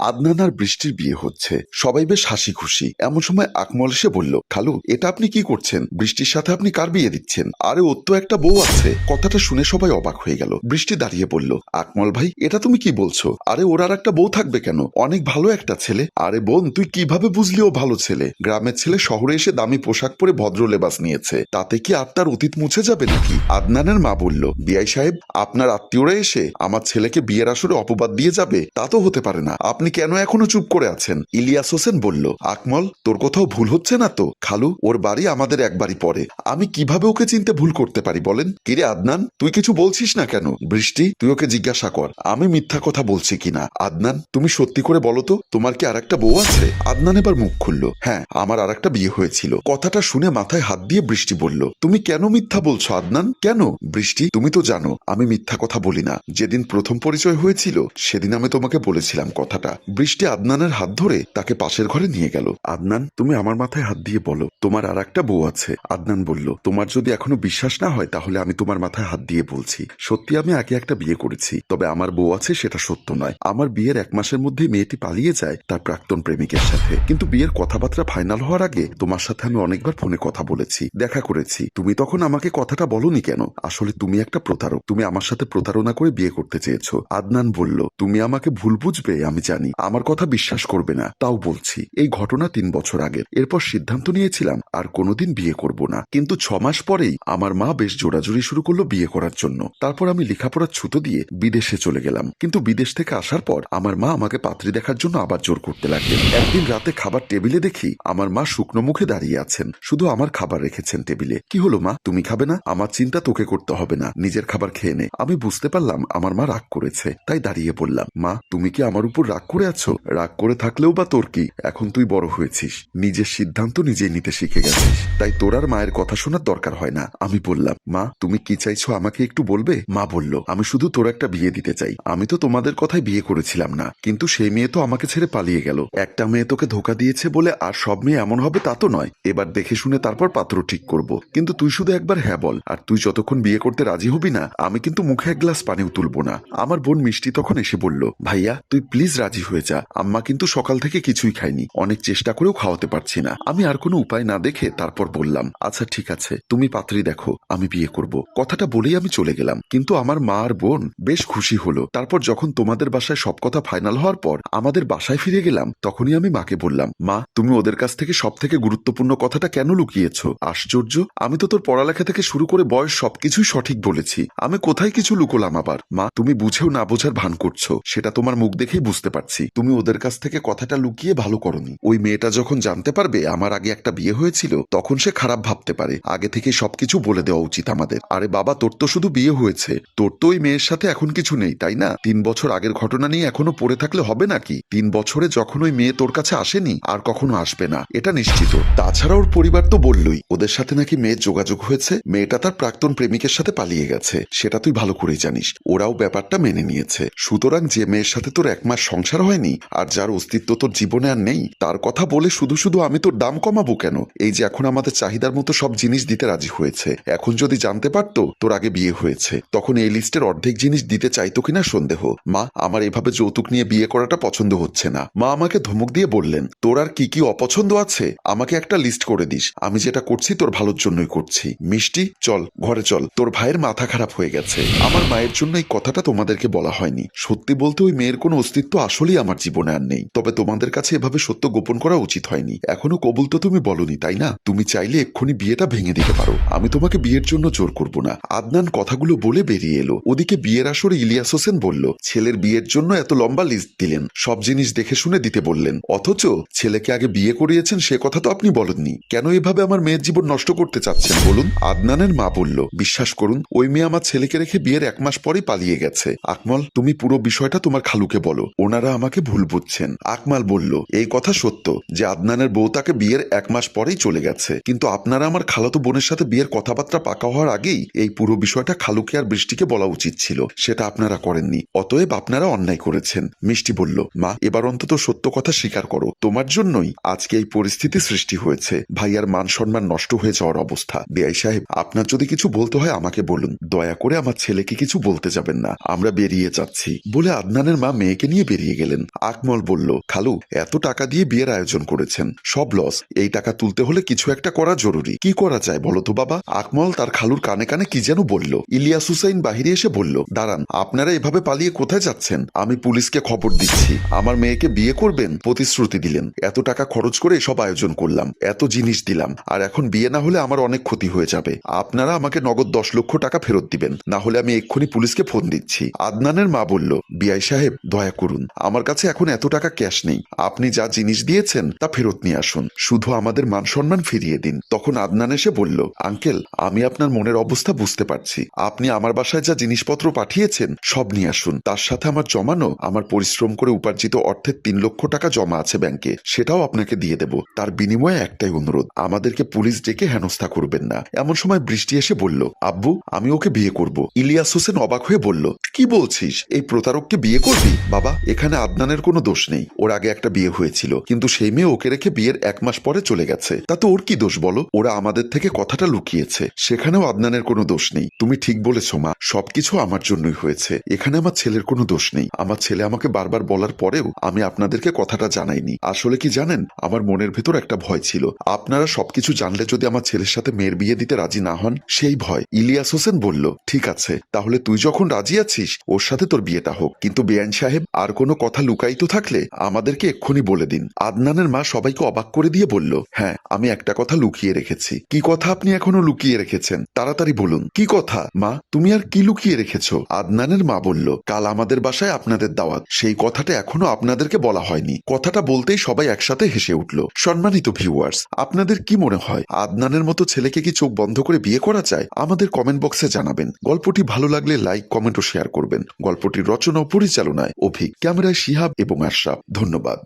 আদনান আর বৃষ্টির বিয়ে হচ্ছে, সবাই বেশ হাসি খুশি। এমন সময় আকমল এসে বলল, খালু এটা আপনি কি করছেন? বৃষ্টির সাথে আপনি কার বিয়ে দিচ্ছেন? আরে ওর তো একটা বউ আছে। কথাটা শুনে সবাই অবাক হয়ে গেল। বৃষ্টি দাঁড়িয়ে বলল, আকমল ভাই এটা তুমি কি বলছো? আরে ওর আর একটা বউ থাকবে কেন? অনেক ভালো একটা ছেলে। আরে বোন তুই কিভাবে বুঝলি ও ভালো ছেলে? গ্রামের ছেলে শহরে এসে দামি পোশাক পরে ভদ্র লেবাস নিয়েছে, তাতে কি আর তার অতীত মুছে যাবে নাকি? আদনানের মা বলল, বিআই সাহেব আপনার আত্মীয়রা এসে আমার ছেলেকে বিয়ের আসরে অপবাদ দিয়ে যাবে? তা তো হতে পারে না। আপনি কেন এখনো চুপ করে আছেন? ইলিয়াস হোসেন বলল, আকমল তোর কোথাও ভুল হচ্ছে না তো? খালু ওর বাড়ি আমাদের এক বাড়ি পরে, আমি কিভাবে ওকে চিনতে ভুল করতে পারি বলেন? কিরে আদনান তুই কিছু বলছিস না কেন? বৃষ্টি তুই ওকে জিজ্ঞাসা কর আমি মিথ্যা কথা বলছি কিনা। আদনান তুমি সত্যি করে বলো তো, তোমার কি আর একটা বউ আছে? আদনান এবার মুখ খুলল, হ্যাঁ আমার আর একটা বিয়ে হয়েছিল। কথাটা শুনে মাথায় হাত দিয়ে বৃষ্টি বলল, তুমি কেন মিথ্যা বলছো আদনান? কেন? বৃষ্টি তুমি তো জানো আমি মিথ্যা কথা বলি না। যেদিন প্রথম পরিচয় হয়েছিল সেদিন আমি তোমাকে বলেছিলাম কথাটা। বৃষ্টি আদনানের হাত ধরে তাকে পাশের ঘরে নিয়ে গেল। আদনান তুমি আমার মাথায় হাত দিয়ে বলো তোমার আর একটা বউ আছে। আদনান বলল, তোমার যদি এখনো বিশ্বাস না হয় তাহলে আমি তোমার মাথায় হাত দিয়ে বলছি, সত্যি আমি আগে একটা বিয়ে করেছি, তবে আমার বউ আছে সেটা সত্য নয়। আমার বিয়ের 1 মাসের মধ্যে মেয়েটি পালিয়ে যায় তার প্রাক্তন প্রেমিকের সাথে। কিন্তু বিয়ের কথাবার্তা ফাইনাল হওয়ার আগে তোমার সাথে আমি অনেকবার ফোনে কথা বলেছি, দেখা করেছি। তুমি তখন আমাকে কথাটা বলনি কেন? আসলে তুমি একটা প্রতারক, তুমি আমার সাথে প্রতারণা করে বিয়ে করতে চেয়েছো। আদনান বলল, তুমি আমাকে ভুল বুঝবে আমি জানি, আমার কথা বিশ্বাস করবে না, তাও বলছি এই ঘটনা 3 বছর আগের। এরপর সিদ্ধান্ত নিয়েছিলাম আর কোনোদিন বিয়ে করব না। কিন্তু 6 মাস পরেই আমার মা বেশ জোরাজুরি শুরু করলো বিয়ে করার জন্য। তারপর আমি লেখাপড়ার ছুতো দিয়ে বিদেশে চলে গেলাম। কিন্তু বিদেশ থেকে আসার পর আমার মা আমাকে পাত্রী দেখার জন্য আবার জোর করতে লাগলেন। একদিন রাতে খাবার টেবিলে দেখি আমার মা শুকনো মুখে দাঁড়িয়ে আছেন, শুধু আমার খাবার রেখেছেন টেবিলে। কি হলো মা, তুমি খাবে না? আমার চিন্তা তোকে করতে হবে না, নিজের খাবার খেয়ে নে। আমি বুঝতে পারলাম আমার মা রাগ করেছে, তাই দাঁড়িয়ে বললাম, মা তুমি কি আমার উপর রাগ করে আছো? রাগ করে থাকলেও বা তোর কি, এখন তুই বড় হয়েছিস, নিজের সিদ্ধান্ত নিজেই নিতে শিখে গেছিস, তাই তোর আর মায়ের কথা শোনার দরকার হয় না। আমি বললাম, মা তুমি কি চাইছো আমাকে একটু বলবে? মা বলল, আমি শুধু তোর একটা বিয়ে দিতে চাই। আমি তো তোমাদের কথায় বিয়ে করেছিলাম না, কিন্তু সেই মেয়ে তো আমাকে ছেড়ে পালিয়ে গেল। একটা মেয়ে তোকে ধোকা দিয়েছে বলে আর সব মেয়ে এমন হবে তা তো নয়। এবার দেখে শুনে তারপর পাত্র ঠিক করব, কিন্তু তুই শুধু একবার হ্যাঁ বল। আর তুই যতক্ষণ বিয়ে করতে রাজি হবি না আমি কিন্তু মুখে 1 গ্লাস পানিও তুলবো না। আমার বোন মিষ্টি তখন এসে বলল, ভাইয়া তুই প্লিজ রাজি হয়ে যা, আম্মা কিন্তু সকাল থেকে কিছুই খায়নি, অনেক চেষ্টা করেও খাওয়াতে পারছি না। আমি আর কোনো উপায় না দেখে তারপর বললাম, আচ্ছা ঠিক আছে তুমি পাত্রী দেখো, আমি বিয়ে করব। কথাটা বলেই আমি চলে গেলাম। কিন্তু আমার মা আর বোন বেশ খুশি হলো। তারপর যখন তোমাদের বাসায় সব কথা ফাইনাল হওয়ার পর আমাদের বাসায় ফিরে গেলাম, তখনই আমি মাকে বললাম, মা তুমি ওদের কাছ থেকে সব থেকে গুরুত্বপূর্ণ কথাটা কেন লুকিয়েছো? আশ্চর্য, আমি তো তোর পড়ালেখা থেকে শুরু করে বয়স সবকিছুই সঠিক বলেছি, আমি কোথায় কিছু লুকোলাম আবার? মা তুমি বুঝেও না বোঝার ভান করছো, সেটা তোমার মুখ দেখেই বুঝতে পারছি। তুমি ওদের কাছ থেকে কথাটা লুকিয়ে ভালো করনি। ওই মেয়েটা যখন জানতে পারবে আমার আগে একটা বিয়ে হয়েছিল তখন সে খারাপ ভাবতে পারে। আগে থেকে সবকিছু বলে দেওয়া উচিত আমাদের। আরে বাবা তোর তো শুধু বিয়ে হয়েছে, তোর তো ওই মেয়ের সাথে এখন কিছু নেই তাই না? 3 বছর আগের ঘটনা নিয়ে এখনো পড়ে থাকলে হবে নাকি? 3 বছরে যখন ওই মেয়ে তোর কাছে আসেনি আর কখনো আসবে না, এটা নিশ্চিত। তাছাড়া ওর পরিবার তো বললই ওদের সাথে নাকি মেয়ের যোগাযোগ হয়েছে, মেয়েটা তার প্রাক্তন প্রেমিকের সাথে পালিয়ে গেছে, সেটা তুই ভালো করেই জানিস। ওরাও ব্যাপারটা মেনে নিয়েছে। সুতরাং যে মেয়ের সাথে তোর 1 মাস সংসার হয়নি আর যার অস্তিত্ব তোর জীবনে আর নেই, তার কথা বলে শুধু শুধু আমি তোর দাম কমাবো কেন? এই যে এখন আমাদের চাহিদার মতো সব জিনিস দিতে রাজি হয়েছে, এখন যদি জানতে পারতো তোর আগে বিয়ে হয়েছে তখন এই লিস্টের অর্ধেক জিনিস দিতে চাইতো কিনা সন্দেহ। মা আমার এভাবে যৌতুক নিয়ে বিয়ে করাটা পছন্দ হচ্ছে না। মা আমাকে ধমক দিয়ে বললেন, তোর আর কি কি অপছন্দ আছে আমাকে একটা লিস্ট করে দিস, আমি যেটা করছি তোর ভালোর জন্যই করছি। মিষ্টি চল ঘরে চল, তোর ভাইয়ের মাথা খারাপ হয়ে গেছে। আমার মায়ের জন্য এই কথাটা তোমাদেরকে বলা হয়নি। সত্যি বলতে ওই মেয়ের কোনো অস্তিত্ব আসলেই আমার জীবনে আর নেই, তবে তোমাদের কাছে এভাবে সত্য গোপন করা উচিত হয়নি। এখনো কবুল তো তুমি বলনি তাই না? তুমি চাইলে এক্ষুনি বিয়েটা ভেঙে দিতে পারো, আমি তোমাকে বিয়ের জন্য জোর করব না। আদনান কথাগুলো বলে বেরিয়ে এলো। ওদিকে বিয়ের আসরে ইলিয়াস হোসেন বলল, ছেলের বিয়ের জন্য এত লম্বা লিস্ট দিলেন, সব জিনিস দেখে শুনে দিতে বললেন, অথচ ছেলেকে আগে বিয়ে করিয়েছেন সে কথা তো আপনি বলেননি। কেন এভাবে আমার মেয়ের জীবন নষ্ট করতে চাচ্ছেন বলুন? আদনানের মা বলল, বিশ্বাস করুন ওই মেয়ে আমার ছেলেকে রেখে বিয়ের 1 মাস পরেই পালিয়ে গেছে। আকমল তুমি পুরো বিষয়টা তোমার খালুকে বলো, ওনারা আমাকে ভুল বুঝছেন। আকমাল বলল, এই কথা সত্য যে আদনানের বউ তাকে বিয়ের 1 মাস পরেই চলে গেছে, কিন্তু আপনারা আমার খালাতো বোনের সাথে বিয়ের কথাবার্তা পাকা হওয়ার আগেই এই পুরো বিষয়টা খালুকে আর বৃষ্টিকে বলা উচিত ছিল, সেটা আপনারা করেননি, অতএব আপনারা অন্যায় করেছেন। মিষ্টি বলল, মা এবার অন্তত সত্য কথা স্বীকার করো, তোমার জন্যই আজকে এই পরিস্থিতি সৃষ্টি হয়েছে, ভাইয়ার মান সম্মান নষ্ট হয়ে যাওয়ার অবস্থা। বিআই সাহেব আপনার যদি কিছু বলতে হয় আমাকে বলুন, দয়া করে আমার ছেলেকে কিছু বলতে যাবেন না, আমরা বেরিয়ে যাচ্ছি। বলে আদনানের মা মেয়েকে নিয়ে বেরিয়ে গেলেন। গেলেন। আকমল বলল, খালু এত টাকা দিয়ে বিয়ের আয়োজন করেছেন, সব লস। এই টাকা তুলতে হলে কিছু একটা করা জরুরি। কি করা যায় বলো তো বাবা? আকমল তার খালুর কানে কানে কি যেন বলল। ইলিয়াস হুসাইন বাহিরে এসে বলল, দাঁড়ান, আপনারা এভাবে পালিয়ে কোথায় যাচ্ছেন? আমি পুলিশকে খবর দিচ্ছি। আমার মেয়েকে বিয়ে করবেন প্রতিশ্রুতি দিলেন, এত টাকা খরচ করে এসব আয়োজন করলাম, এত জিনিস দিলাম, আর এখন বিয়ে না হলে আমার অনেক ক্ষতি হয়ে যাবে। আপনারা আমাকে নগদ 10 লক্ষ টাকা ফেরত দিবেন, না হলে আমি এক্ষুনি পুলিশকে ফোন দিচ্ছি। আদনানের মা বলল, বিআই সাহেব দয়া করুন, আমার কাছে এখন এত টাকা ক্যাশ নেই। আপনি যা জিনিস দিয়েছেন তা ফেরত নিয়ে আসুন, শুধু আমাদের মান সম্মান ফিরিয়ে দিন। তখন আদনান এসে বলল, আঙ্কেল আমি আপনার মনের অবস্থা বুঝতে পারছি। আপনি আমার বাসায় যা জিনিসপত্র পাঠিয়েছেন সব নিয়ে আসুন, তার সাথে আমার জমানো, আমার পরিশ্রম করে উপার্জিত অর্থের 3 লক্ষ টাকা জমা আছে ব্যাংকে, সেটাও আপনাকে দিয়ে দেব। তার বিনিময়ে একটাই অনুরোধ, আমাদেরকে পুলিশ ডেকে হেনস্থা করবেন না। এমন সময় বৃষ্টি এসে বলল, আব্বু আমি ওকে বিয়ে করব। ইলিয়াস হোসেন অবাক হয়ে বলল, কি বলছিস? এই প্রতারককে বিয়ে করবি? বাবা এখানে আদনানের কোনো দোষ নেই, ওর আগে একটা বিয়ে হয়েছিল, কিন্তু সেই মেয়ে ওকে রেখে বিয়ের 1 মাস পরে চলে গেছে, তাতে ওর কি দোষ বলো? ওরা আমাদের থেকে কথাটা লুকিয়েছে, সেখানেও আদনানের কোনো দোষ নেই। তুমি ঠিক বলেছ মা, সবকিছু আমার জন্যই হয়েছে, এখানে আমার ছেলের কোনো দোষ নেই। আমার ছেলে আমাকে বারবার বলার পরেও আমি আপনাদেরকে কথাটা জানাইনি। আসলে কি জানেন, আমার মনের ভেতর একটা ভয় ছিল, আপনারা সবকিছু জানলে যদি আমার ছেলের সাথে মেয়ের বিয়ে দিতে রাজি না হন, সেই ভয়। ইলিয়াস হোসেন বলল, ঠিক আছে, তাহলে তুই যখন রাজি আছিস ওর সাথে তোর বিয়েটা হোক, কিন্তু বেআইন সাহেব আর কোনো কথা লুকায়িত থাকলে আমাদেরকে এক্ষুনি বলে দিন। আদনানের মা সবাইকে অবাক করে দিয়ে বলল, হ্যাঁ আমি একটা কথা লুকিয়ে রেখেছি। কি কথা আপনি এখনো লুকিয়ে রেখেছেন? তাড়াতাড়ি বলুন, কি কথা মা? তুমি আর কি লুকিয়ে রেখেছো? আদনানের মা বলল, কাল আমাদের বাসায় আপনাদের দাওয়াত, সেই কথাটা এখনো আপনাদেরকে বলা হয়নি। কথাটা বলতেই সবাই একসাথে হেসে উঠল। সম্মানিত ভিউয়ার্স, আপনাদের কি মনে হয় আদনানের মতো ছেলেকে কি চোখ বন্ধ করে বিয়ে করা যায়? আমাদের কমেন্ট বক্সে জানাবেন। গল্পটি ভালো লাগলে লাইক, কমেন্ট ও শেয়ার করবেন। গল্পটির রচনা ও পরিচালনায় অভিক, ক্যামেরায় শিহাব এবং আশরাফ। ধন্যবাদ।